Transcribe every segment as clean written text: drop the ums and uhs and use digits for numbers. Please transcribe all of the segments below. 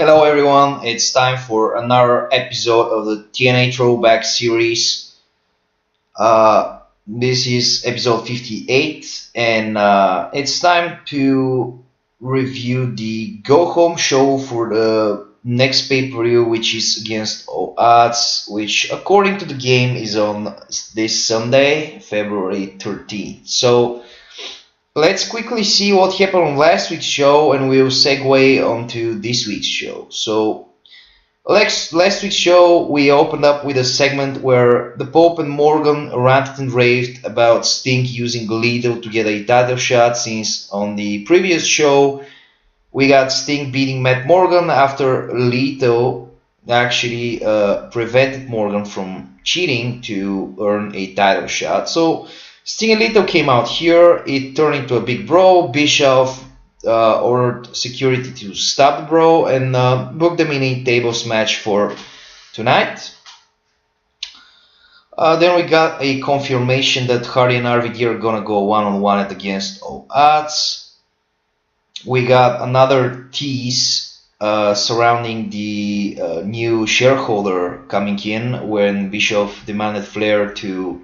Hello everyone, it's time for another episode of the TNA Throwback series. This is episode 58 and it's time to review the go-home show for the next pay-per-view, which is against all odds, which according to the game is on this Sunday, February 13th. So let's quickly see what happened on last week's show and we'll segue onto this week's show. So last week's show we opened up with a segment where the Pope and Morgan ranted and raved about Sting using Lethal to get a title shot, since on the previous show we got Sting beating Matt Morgan after Lethal actually prevented Morgan from cheating to earn a title shot. So Sting and Lethal came out here. It turned into a big brawl. Bischoff ordered security to stop the brawl and booked them in a tables match for tonight. Then we got a confirmation that Hardy and RVD are gonna go one-on-one at Against All Odds. We got another tease surrounding the new shareholder coming in when Bischoff demanded Flair to.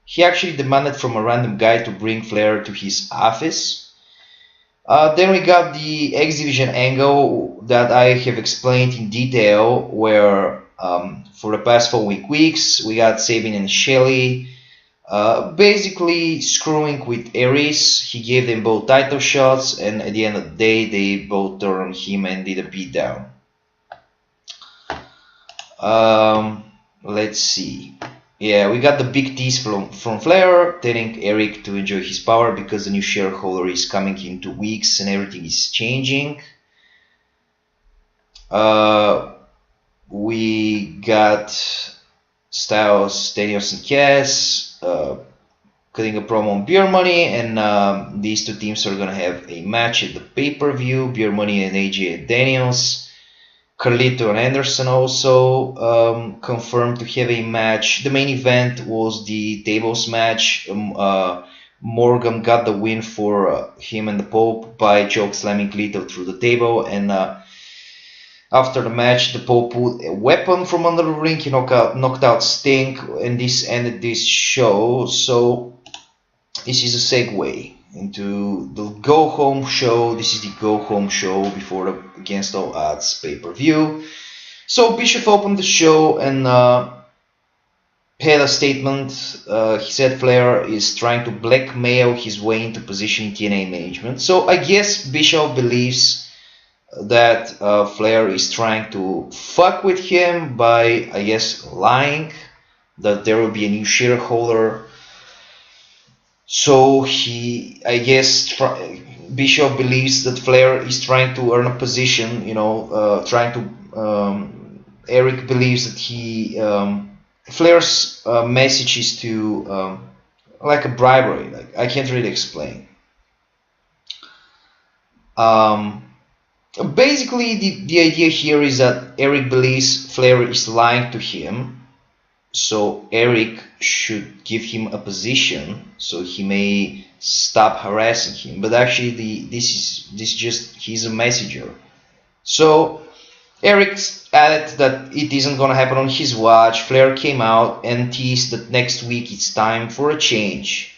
He actually demanded from a random guy to bring Flair to his office. Then we got the X Division angle that I have explained in detail, where for the past 4 weeks we got Sabin and Shelley basically screwing with Aries. He gave them both title shots, and at the end of the day they both turned on him and did a beatdown. Let's see. Yeah, we got the big tease from Flair telling Eric to enjoy his power because the new shareholder is coming in 2 weeks and everything is changing. We got Styles, Daniels, and Kaz cutting a promo on Beer Money, and these two teams are gonna have a match at the pay-per-view. Beer Money and AJ and Daniels. Carlito and Anderson also confirmed to have a match. The main event was the tables match. Morgan got the win for him and the Pope by choke slamming Carlito through the table, and after the match the Pope pulled a weapon from under the ring. He knocked out Sting, and this ended this show. So this is a segue into the go-home show. This is the go-home show before the Against All Odds pay-per-view. So Bischoff opened the show and had a statement. He said Flair is trying to blackmail his way into position in TNA management. So I guess Bischoff believes that Flair is trying to fuck with him by, I guess, lying that there will be a new shareholder. So I guess Bischoff believes that Flair is trying to earn a position, Eric believes that Flair's message is to, like a bribery, like I can't really explain. Basically, the idea here is that Eric believes Flair is lying to him. So Eric should give him a position so he may stop harassing him. But actually, this is just he's a messenger. So Eric added that it isn't gonna happen on his watch. Flair came out and teased that next week it's time for a change.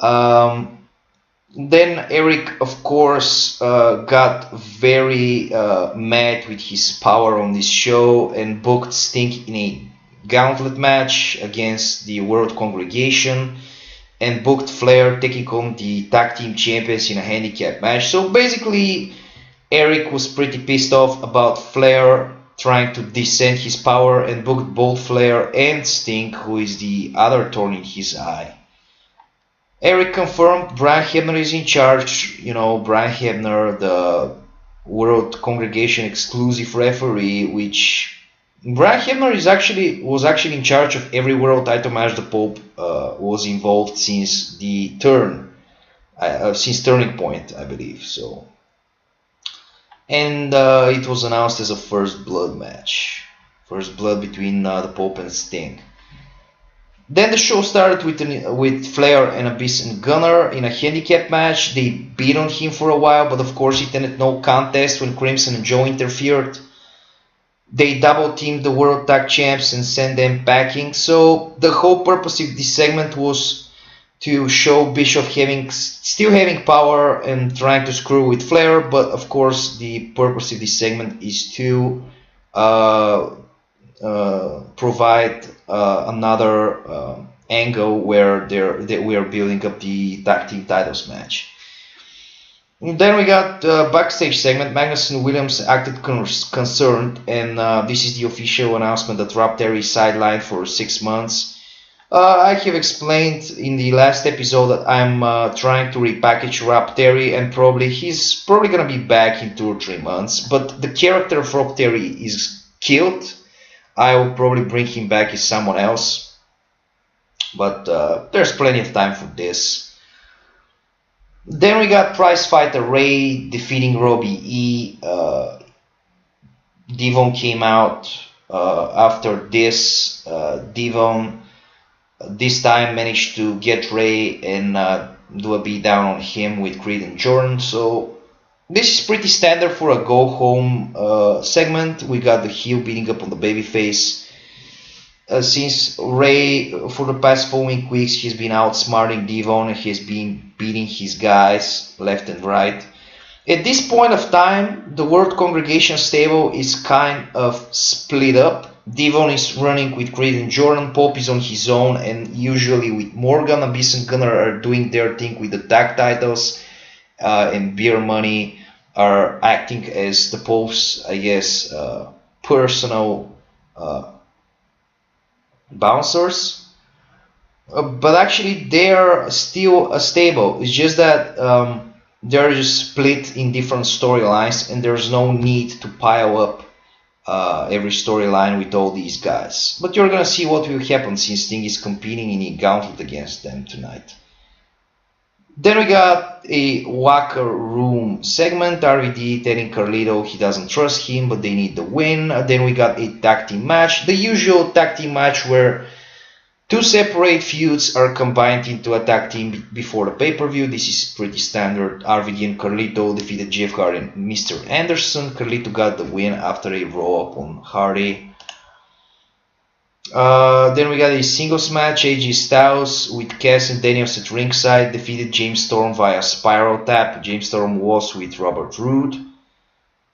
Then Eric, of course, got very mad with his power on this show and booked Sting in a gauntlet match against the World Congregation and booked Flair taking on the tag team champions in a handicap match. So basically Eric was pretty pissed off about Flair trying to descend his power and booked both Flair and Sting, who is the other thorn in his eye. Eric confirmed Brian Hebner is in charge. Brian Hebner, the World Congregation exclusive referee, which Brian Hebner was actually in charge of every world title match the Pope was involved since the since Turning Point, I believe. So, and it was announced as a First Blood match, First Blood between the Pope and Sting. Then the show started with Flair and Abyss and Gunner in a handicap match. They beat on him for a while, but of course it ended no contest when Crimson and Joe interfered. They double teamed the World Tag Champs and sent them packing. So the whole purpose of this segment was to show Bischoff still having power and trying to screw with Flair, but of course the purpose of this segment is to provide another angle where we are building up the tag team titles match. And then we got backstage segment. Magnus and Williams acted concerned, and this is the official announcement that Rob Terry is sidelined for 6 months. I have explained in the last episode that I'm trying to repackage Rob Terry, and he's probably gonna be back in 2 or 3 months. But the character of Rob Terry is killed. I will probably bring him back as someone else, but there's plenty of time for this. Then we got prize fighter Ray defeating Robbie E. Devon came out after this. Devon this time managed to get Ray and do a beatdown on him with Creed and Jordan. So this is pretty standard for a go home segment. We got the heel beating up on the babyface. Since Ray, for the past following weeks, he's been outsmarting Devon and he's been beating his guys left and right. At this point of time, the World Congregation stable is kind of split up. Devon is running with Creed and Jordan, Pope is on his own, and usually with Morgan, Abyss and Gunner are doing their thing with the tag titles, and Beer Money are acting as the Pope's, I guess, personal bouncers, but actually they're still a stable. It's just that they're just split in different storylines, and there's no need to pile up every storyline with all these guys. But you're gonna see what will happen since Sting is competing in a gauntlet against them tonight. Then we got a locker room segment. RVD telling Carlito he doesn't trust him, but they need the win. Then we got a tag team match. The usual tag team match where 2 separate feuds are combined into a tag team before the pay-per-view. This is pretty standard. RVD and Carlito defeated Jeff Hardy and Mr. Anderson. Carlito got the win after a roll-up on Hardy. Then we got a singles match. AJ Styles with Kaz and Daniels at ringside defeated James Storm via spiral tap. James Storm was with Robert Roode.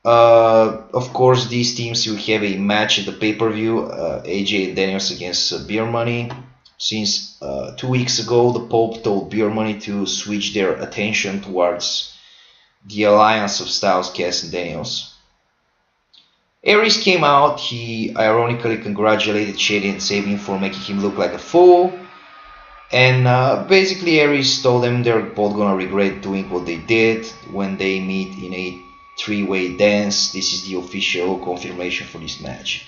Of course, these teams will have a match at the pay-per-view. AJ and Daniels against Beer Money. Since 2 weeks ago, the Pope told Beer Money to switch their attention towards the alliance of Styles, Kaz, and Daniels. Aries came out. He ironically congratulated Shelley and Sabin for making him look like a fool. And basically Aries told them they're both gonna regret doing what they did when they meet in a 3-way dance. This is the official confirmation for this match.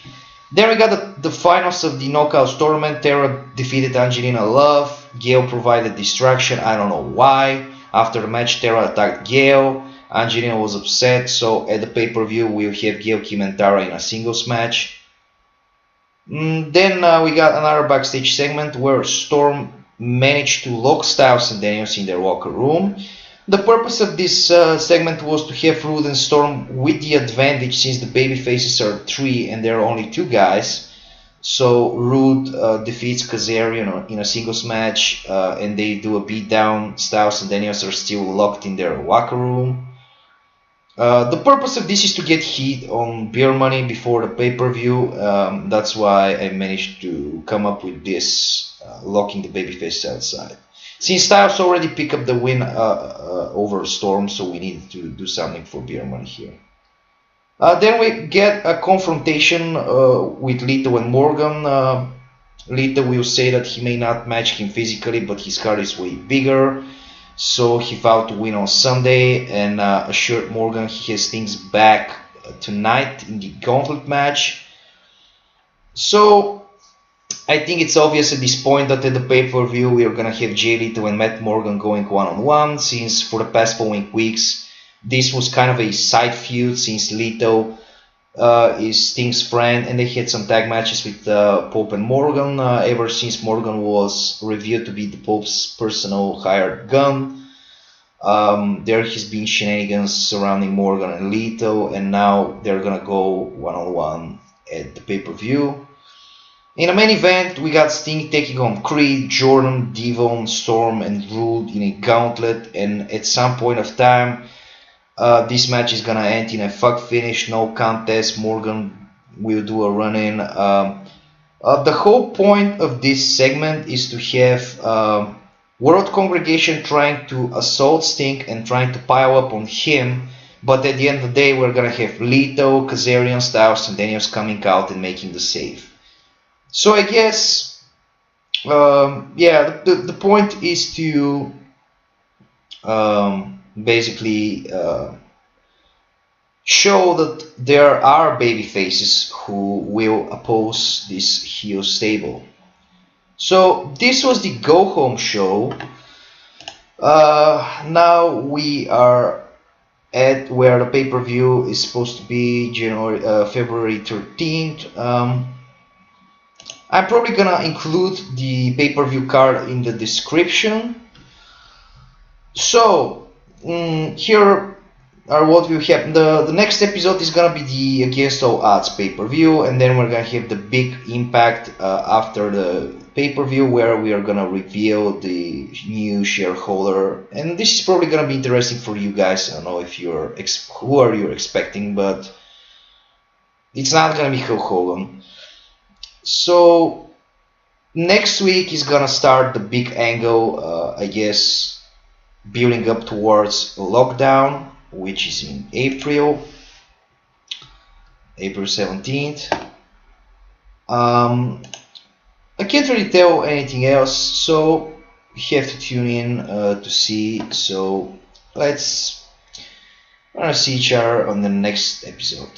Then we got the finals of the Knockouts tournament. Tara defeated Angelina Love. Gail provided distraction. I don't know why. After the match, Tara attacked Gail. Angelina was upset, so at the pay-per-view we'll have Gail, Kim, and Tara in a singles match. Then we got another backstage segment where Storm managed to lock Styles and Daniels in their locker room. The purpose of this segment was to have Roode and Storm with the advantage since the babyfaces are 3 and there are only 2 guys. So Roode defeats Kazarian in a singles match and they do a beatdown. Styles and Daniels are still locked in their locker room. The purpose of this is to get heat on Beer Money before the pay-per-view. That's why I managed to come up with this, locking the babyface outside. Since Styles already picked up the win over Storm, so we needed to do something for Beer Money here. Then we get a confrontation with Lito and Morgan. Lito will say that he may not match him physically, but his card is way bigger. So he vowed to win on Sunday and assured Morgan he has things back tonight in the gauntlet match. So I think it's obvious at this point that at the pay-per-view we are going to have Jay Lito and Matt Morgan going one-on-one, since for the past following weeks this was kind of a side feud since Lito is Sting's friend, and they had some tag matches with Pope and Morgan. Ever since Morgan was revealed to be the Pope's personal hired gun, there has been shenanigans surrounding Morgan and Lito, and now they're gonna go one-on-one at the pay-per-view. In the main event, we got Sting taking on Creed, Jordan, Devon, Storm, and Rude in a gauntlet, and at some point of time, this match is gonna end in a fuck finish, no contest. Morgan will do a run-in. The whole point of this segment is to have World Congregation trying to assault Sting and trying to pile up on him, but at the end of the day, we're gonna have Lito, Kazarian, Styles, and Daniels coming out and making the save. So I guess, yeah, the point is to basically show that there are baby faces who will oppose this heel stable. So this was the go home show. Now we are at where the pay-per-view is supposed to be, February 13th. I'm probably gonna include the pay-per-view card in the description. So here are what will happen. The next episode is gonna be the Against All Odds pay-per-view, and then we're gonna have the big Impact after the pay-per-view, where we are gonna reveal the new shareholder, and this is probably gonna be interesting for you guys. I don't know if you're who are you expecting, but it's not gonna be Hulk Hogan. So next week is gonna start the big angle, I guess, building up towards lockdown, which is in April 17th. I can't really tell anything else, so you have to tune in to see. So let's see each other on the next episode.